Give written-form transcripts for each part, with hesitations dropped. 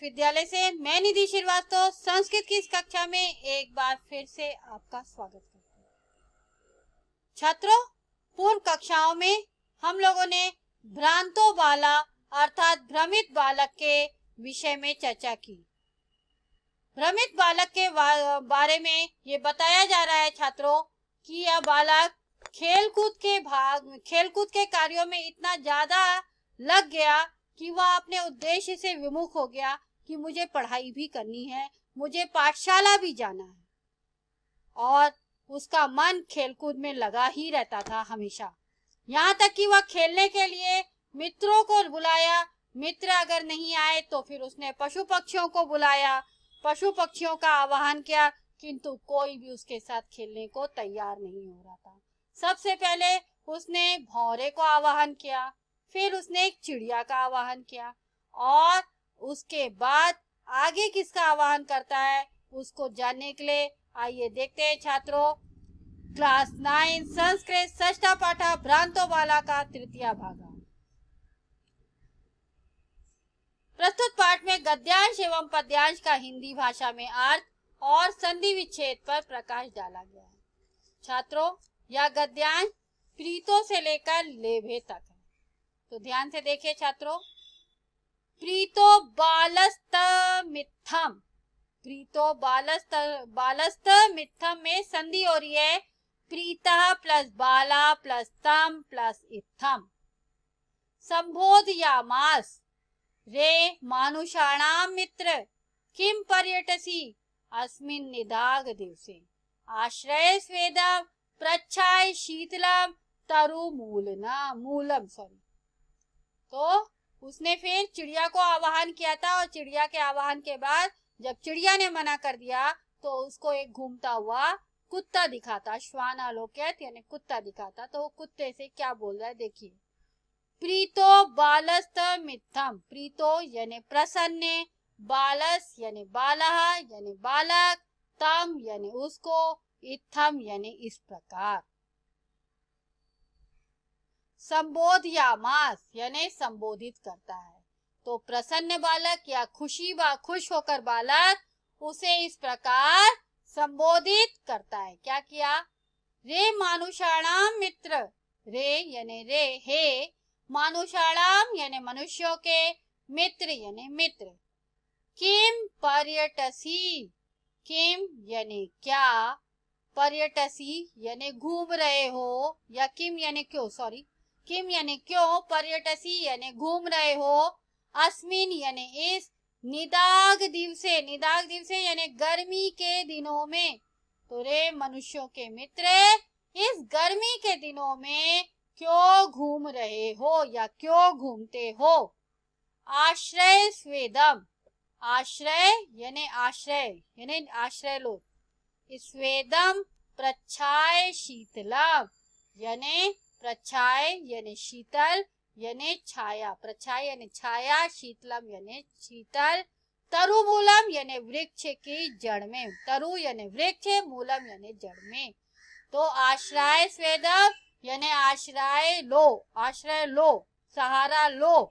विद्यालय से मैं निधि श्रीवास्तव संस्कृत की इस कक्षा में एक बार फिर से आपका स्वागत करती हूँ। छात्रों, पूर्व कक्षाओं में हम लोगों ने भ्रांतो बाला अर्थात भ्रमित बालक के विषय में चर्चा की। भ्रमित बालक के बारे में ये बताया जा रहा है छात्रों कि यह बालक खेलकूद के कार्यों में इतना ज्यादा लग गया कि वह अपने उद्देश्य से विमुख हो गया कि मुझे पढ़ाई भी करनी है, मुझे पाठशाला भी जाना है, और उसका मन खेलकूद में लगा ही रहता था हमेशा। यहाँ तक कि वह खेलने के लिए मित्रों को बुलाया, मित्र अगर नहीं आए तो फिर उसने पशु पक्षियों को बुलाया, पशु पक्षियों का आह्वान किया, किंतु कोई भी उसके साथ खेलने को तैयार नहीं हो रहा था। सबसे पहले उसने भौरे को आह्वान किया, फिर उसने एक चिड़िया का आह्वान किया, और उसके बाद आगे किसका आह्वान करता है उसको जानने के लिए आइए देखते हैं छात्रों क्लास 9 संस्कृत षष्ठ पाठ भ्रांतो बाला का तृतीय भाग। प्रस्तुत पाठ में गद्यांश एवं पद्यांश का हिंदी भाषा में अर्थ और संधि विच्छेद पर प्रकाश डाला गया है। छात्रों, यह गद्यांश प्रीतो से लेकर लेभे तक है, तो ध्यान से देखिए छात्रों। प्रीतो बालस्त मिथम, प्रीतो बालस्त मिथम में संधि हो रही है प्रीतः प्लस बाला प्लस तम प्लस इत्थम। संबोधयामास रे मानुषाणाम मित्र किम पर्यटसी अस्मिन् निदाग दिवसे आश्रय स्वेदम प्रच्छाय शीतलम तरु मूलम। तो उसने फिर चिड़िया को आह्वान किया था, और चिड़िया के आह्वान के बाद जब चिड़िया ने मना कर दिया तो उसको एक घूमता हुआ कुत्ता दिखाता, श्वानालोक्यत यानी कुत्ता दिखाता। तो वो कुत्ते से क्या बोल रहा है देखिए। प्रीतो बालस्त मिथम, प्रीतो यानी प्रसन्न, बालस यानी बालह यानी बालक, तम यानी उसको, इत्थम यानी इस प्रकार। संबोधयामास यानी संबोधित करता है, तो प्रसन्न बालक या खुश होकर बालक उसे इस प्रकार संबोधित करता है। क्या किया? रे मानुषाणाम मित्र, रे यानी रे, हे मानुषाणाम यानी मनुष्यों के, मित्र यानी मित्र। किम पर्यटसी, किम यानी क्या, पर्यटसी यानी घूम रहे हो, या किम यानी क्यों, किम यानी क्यों, पर्यटसी यानी घूम रहे हो, अस्मिन यानी इस, निदाग दिवसे, निदाग दिवसे यानी गर्मी के दिनों में। तो रे मनुष्यों के मित्र, इस गर्मी के दिनों में क्यों घूम रहे हो या क्यों घूमते हो। आश्रय स्वेदम, आश्रय यानी आश्रय लो। स्वेदम प्रच्छाय शीतलम यानी प्रच्छाय यानी शीतल यानी छाया, प्रच्छाय यानी छाया, शीतलम यानी शीतल, तरु मूलम यानी वृक्ष की जड़ में, तरु यानी वृक्ष, मूलम यानी जड़ में। तो आश्रय स्वेदम यानी आश्रय लो, सहारा लो,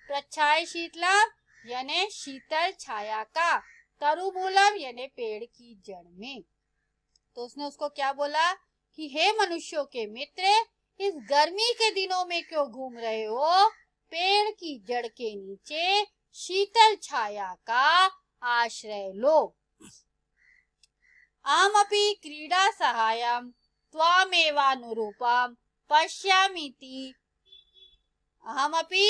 प्रच्छाय शीतलम यानी शीतल छाया का, तरु मूलम यानी पेड़ की जड़ में। तो उसने उसको क्या बोला कि हे मनुष्यों के मित्र, इस गर्मी के दिनों में क्यों घूम रहे हो, पेड़ की जड़ के नीचे शीतल छाया का आश्रय लो। आमपि क्रीडा सहायम त्वामेवानुरूपम पश्यामीति, अहमपि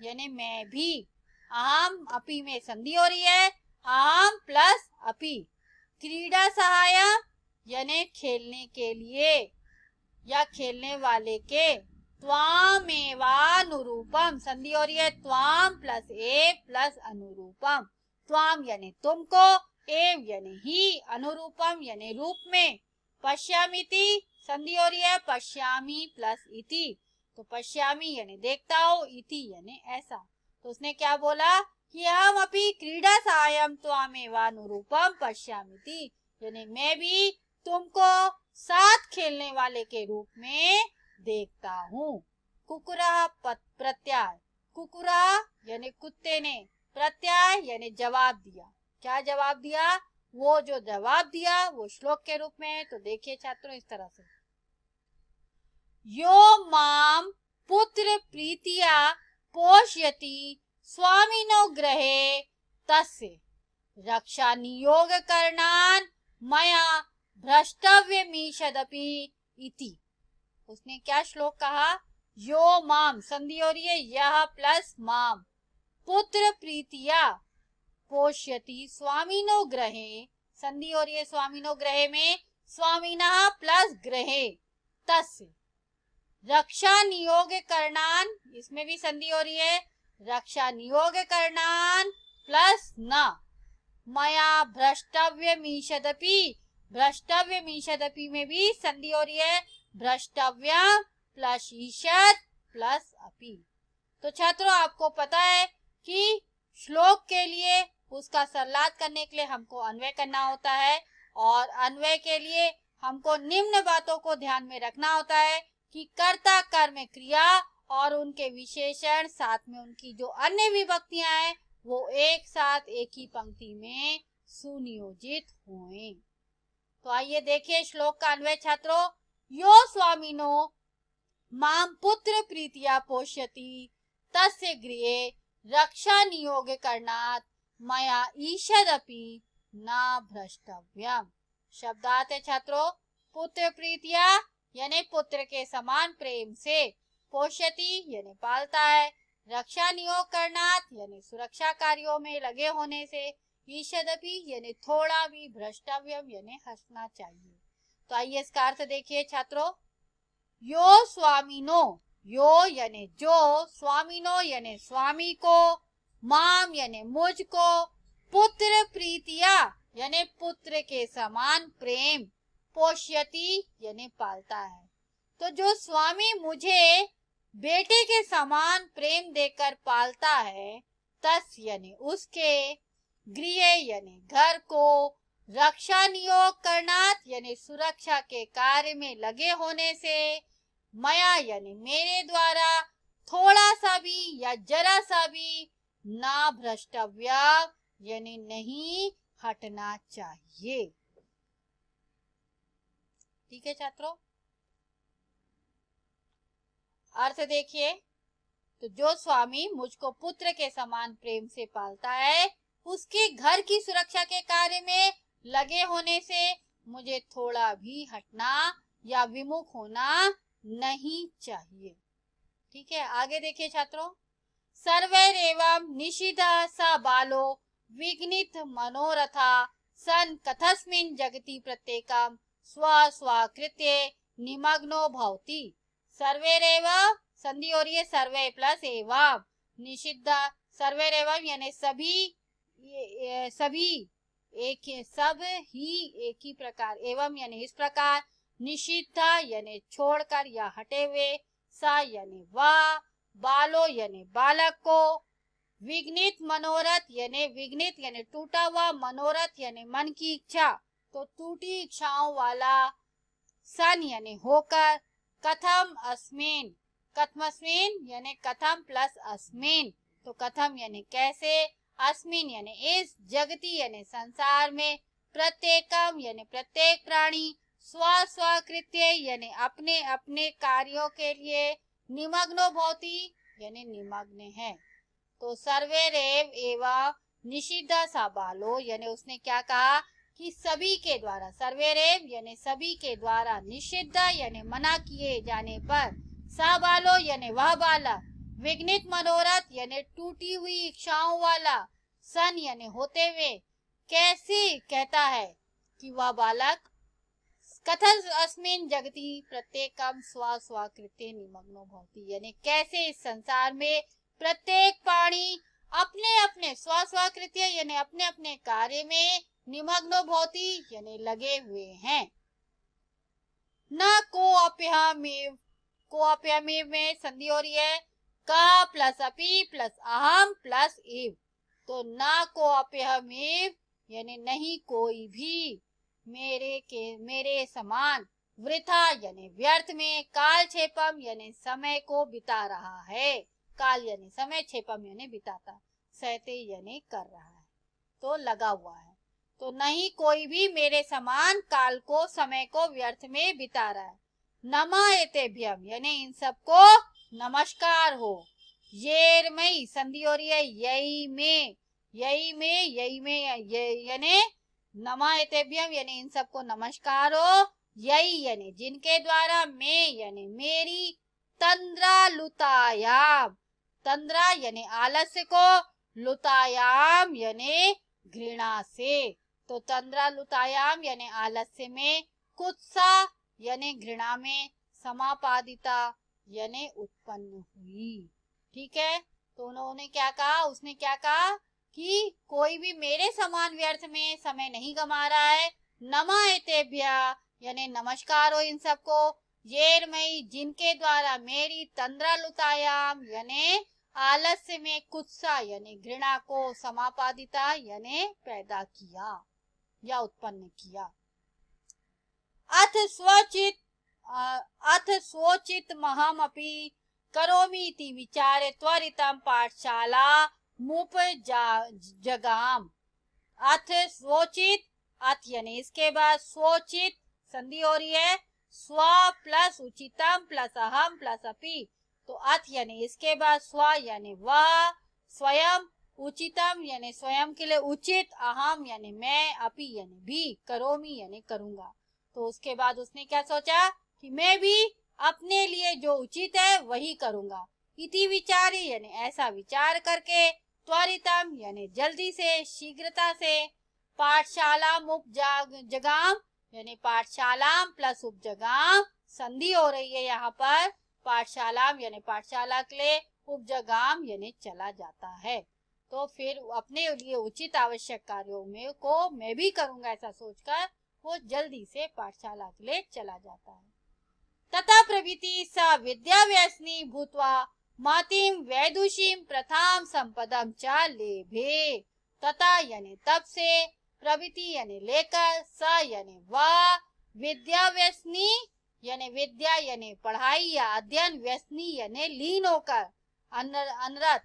यानी मैं भी, अहम अपि में संधि हो रही है, अहम प्लस अपि, क्रीडा सहायम यानी खेलने के लिए या खेलने वाले के, त्वामेवानुरूपम संधि हो रही है, त्वाम प्लस ए प्लस अनुरूपम, त्वाम यानी तुमको, एव यानी ही, अनुरूपम यानी रूप में, पश्यामीति संधि हो रही है, पश्यामी प्लस इति, तो पश्यामी यानी देखता हो, इति यानी ऐसा। तो उसने क्या बोला कि हम अपनी क्रीडा सहायम त्वामेवानुरूपम पश्यामीति, यानी मैं भी तुमको साथ खेलने वाले के रूप में देखता हूँ। कुकुरा प्रत्याय, कुकुरा यानी कुत्ते ने, प्रत्यय यानी जवाब दिया। क्या जवाब दिया? वो जो जवाब दिया वो श्लोक के रूप में है। तो देखिए छात्रों इस तरह से, यो माम पुत्र प्रीतिया पोषयति स्वामिनो ग्रहे तस्य रक्षा नियोग करणान मया भ्रष्टव्यमीषदपि इति। उसने क्या श्लोक कहा? यो माम, संधि हो रही है यह प्लस माम, पुत्र प्रीतिया पोष्यति स्वामिनो ग्रहे, संधि हो रही है स्वामिनो ग्रहे में, स्वामिनः प्लस ग्रहे, तस्य रक्षा नियोग करणान, इसमें भी संधि हो रही है, रक्षा नियोग करणान प्लस न मया भ्रष्टव्यमीषदपि, भ्रष्टव्यमीषदपि में भी संधि हो रही है, भ्रष्टव्य प्लस ईषद प्लस अपि। तो छात्रों आपको पता है कि श्लोक के लिए उसका सरलात करने के लिए हमको अन्वय करना होता है, और अन्वय के लिए हमको निम्न बातों को ध्यान में रखना होता है कि कर्ता कर्म क्रिया और उनके विशेषण साथ में उनकी जो अन्य विभक्तियां हैं वो एक साथ एक ही पंक्ति में सुनियोजित हुए। तो आइए देखिए श्लोक का अन्वय छात्रों। यो स्वामिनो माम पुत्र प्रीतिया पोष्यति तस्य गृहे रक्षा नियोग करणात् मया ईषदपि न भ्रष्टव्यम। शब्दार्थ है छात्रों, पुत्र प्रीतिया यानी पुत्र के समान प्रेम से, पोष्यति यानी पालता है, रक्षा नियोग करणात् यानी सुरक्षा कार्यों में लगे होने से, ईषदपि यानी थोड़ा भी, भ्रष्टव्यम यानी हंसना चाहिए। तो आइए इसका अर्थ देखिए छात्रों। यो स्वामिनो, यो यानी जो, स्वामिनो यानी स्वामी को, माम यानी मुझको, पुत्र प्रीतिया यानी पुत्र के समान प्रेम, पोष्यति यानी पालता है। तो जो स्वामी मुझे बेटे के समान प्रेम देकर पालता है, तस यानी उसके, गृह यानी घर को, रक्षा नियोग करणात् यानी सुरक्षा के कार्य में लगे होने से, मया यानी मेरे द्वारा, थोड़ा सा भी या जरा सा भी, ना भ्रष्टव्य यानी नहीं हटना चाहिए। ठीक है छात्रों, अर्थ देखिए। तो जो स्वामी मुझको पुत्र के समान प्रेम से पालता है, उसके घर की सुरक्षा के कार्य में लगे होने से मुझे थोड़ा भी हटना या विमुख होना नहीं चाहिए। ठीक है, आगे देखिए छात्रों। सर्वैरेवं निषिद्धः स बालो विघ्नित मनोरथा सन कथस्मिन् जगति प्रत्येकं स्व स्वकृत्ये निमग्नो भवति। सर्वैरेव संधि हो रही है सर्वे प्लस एवं, निषिद्ध सर्वैरेवं यानी सभी, सभी एक, सब ही एक ही प्रकार, एवं यानी इस प्रकार, निषिद्ध यानी छोड़कर या हटे हुए, सा यानी वह, बालो यानी बालक को, विघ्नित मनोरथ यानी विघ्नित यानी टूटा हुआ, मनोरथ यानी मन की इच्छा, तो टूटी इच्छाओं वाला, सन यानी होकर, कथम अस्मिन, कथमस्मिन यानी कथम प्लस अस्मिन, तो कथम यानी कैसे, अस्मिन यानी इस, जगति यानी संसार में, प्रत्येकम यानी प्रत्येक प्राणी, स्व स्वकृत्य यानी अपने अपने कार्यों के लिए, निमग्नो भवति यानी निमग्न है। तो सर्वैरेव एवं निषिद्ध सा बालो यानी उसने क्या कहा कि सभी के द्वारा, सर्वैरेव यानी सभी के द्वारा, निषिद्ध यानी मना किए जाने पर, सा बालो यानी वह बालक, विघ्नित मनोरथ यानी टूटी हुई इच्छाओं वाला, सन यानी होते हुए, कैसे कहता है कि वह बालक, कथस अस्मिन जगति प्रत्येकम स्व स्वकृत्ये निमग्नो भवति यानी कैसे इस संसार में प्रत्येक प्राणी अपने अपने स्व स्वकृत्य यानी अपने अपने कार्य में, निमग्नो भवति यानी लगे हुए हैं। न कोऽप्यहमेव, कोऽप्यहमेव में संधि हो रही है, का प्लस अपि प्लस अहम प्लस एव, तो न कोऽप्यहमेव यानी नहीं कोई भी, मेरे समान, वृथा यानी व्यर्थ में, काल क्षेपम यानी समय को बिता रहा है, काल यानी समय, क्षेपम यानी बिताता, सहते यानी कर रहा है, तो लगा हुआ है। तो नहीं कोई भी मेरे समान काल को, समय को व्यर्थ में बिता रहा है। नमः एतेभ्यम यानी इन सबको नमस्कार हो। येरमयी संधि हो रही है यही में, यही में, यही में, यानी नमः एतेभ्यम यानी इन सबको नमस्कार हो। यही यानी जिनके द्वारा, मैं यानी मेरी, तंद्रा लुतायाम, तंद्रा यानी आलस्य को, लुतायाम यानी घृणा से। तो तंद्रा लुतायाम यानी आलस्य में, कुत्सा यानी घृणा में, समापादिता यानी उत्पन्न हुई। ठीक है, तो उन्होंने क्या कहा, उसने क्या कहा कि कोई भी मेरे समान व्यर्थ में समय नहीं गमा रहा है। नमः एतेभ्य यानी नमस्कार हो इन सबको। येरमयी जिनके द्वारा, मेरी, तंद्रा लुतायाम यानी आलस्य में, कुत्सा यानी घृणा को, समापादिता यानी पैदा किया या उत्पन्न किया। अथ स्वचित महमपि करोमीति विचारे त्वरितम पाठशाला मुपजगाम। अथ स्वचित, अथ यानी इसके बाद, स्वचित संधि हो रही है, स्व प्लस उचितम प्लस अहम प्लस अपि। तो अथ यानी इसके बाद, स्व यानी वह, स्वयं, उचितम यानी स्वयं के लिए उचित, अहम यानी मैं, अपि यानी भी, करोमी यानी करूंगा। तो उसके बाद उसने क्या सोचा कि मैं भी अपने लिए जो उचित है वही करूंगा। इति विचारी यानी ऐसा विचार करके, त्वरितम यानी जल्दी से, शीघ्रता से, पाठशाला उपजगाम यानी पाठशालाम प्लस उपजगाम संधि हो रही है यहाँ पर। पाठशालाम यानी पाठशाला के लिए, उपजगाम यानी चला जाता है। तो फिर अपने लिए उचित आवश्यक कार्यों में को मैं भी करूंगा ऐसा सोचकर वो जल्दी से पाठशाला के लिए चला जाता है। तथा प्रभृति स विद्या व्यसनी भूत्वा मातिम वैदुषीम प्रथाम संपदम च लेभे। तथा यानी तब से, प्रभृति यानी लेकर, स यानी वह, विद्या व्यसनी यानी विद्या यानी पढ़ाई या अध्ययन, व्यसनी यानी लीन होकर, अनरत,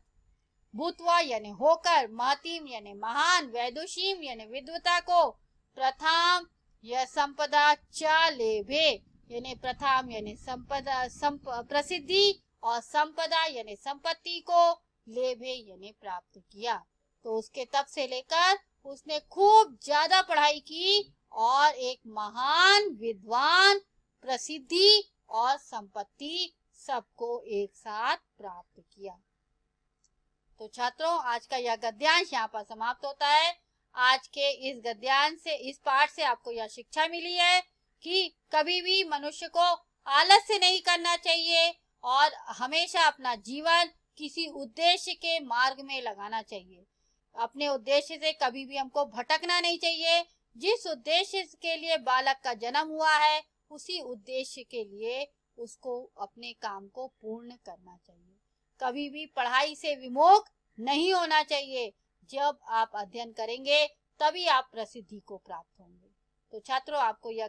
भूतवा यानी होकर, महतीम यानी महान, वैदुषीम यानी विद्वता को, प्रथाम या संपदा च लेभे यानी प्रथाम यानी संपदा, प्रसिद्धि, और संपदा यानी संपत्ति को, लेभे यानी प्राप्त किया। तो उसके तब से लेकर उसने खूब ज्यादा पढ़ाई की और एक महान, विद्वान, प्रसिद्धि और संपत्ति सबको एक साथ प्राप्त किया। तो छात्रों, आज का यह गद्यांश यहाँ पर समाप्त होता है। आज के इस गद्यांश से, इस पाठ से आपको यह शिक्षा मिली है कि कभी भी मनुष्य को आलस्य नहीं करना चाहिए और हमेशा अपना जीवन किसी उद्देश्य के मार्ग में लगाना चाहिए। अपने उद्देश्य से कभी भी हमको भटकना नहीं चाहिए। जिस उद्देश्य के लिए बालक का जन्म हुआ है उसी उद्देश्य के लिए उसको अपने काम को पूर्ण करना चाहिए। कभी भी पढ़ाई से विमुख नहीं होना चाहिए। जब आप अध्ययन करेंगे तभी आप प्रसिद्धि को प्राप्त होंगे। तो छात्रों, आपको यह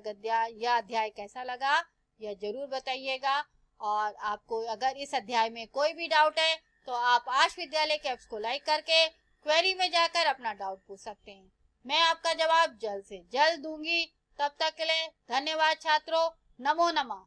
अध्याय कैसा लगा यह जरूर बताइएगा। और आपको अगर इस अध्याय में कोई भी डाउट है तो आप आश विद्यालय के ऐप्स को लाइक करके क्वेरी में जाकर अपना डाउट पूछ सकते हैं। मैं आपका जवाब जल्द से जल्द दूंगी। तब तक के लिए धन्यवाद छात्रों। नमो नमः।